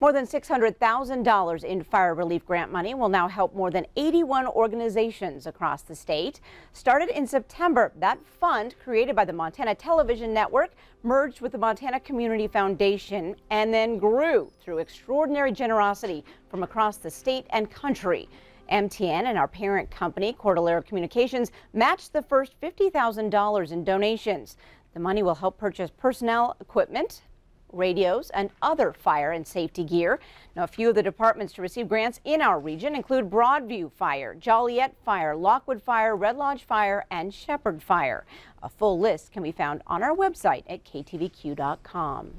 More than $600,000 in fire relief grant money will now help more than 81 organizations across the state. Started in September, that fund, created by the Montana Television Network, merged with the Montana Community Foundation and then grew through extraordinary generosity from across the state and country. MTN and our parent company, Cordillera Communications, matched the first $50,000 in donations. The money will help purchase personnel, equipment, radios, and other fire and safety gear. Now, a few of the departments to receive grants in our region include Broadview Fire, Joliet Fire, Lockwood Fire, Red Lodge Fire, and Shepherd Fire. A full list can be found on our website at ktvq.com.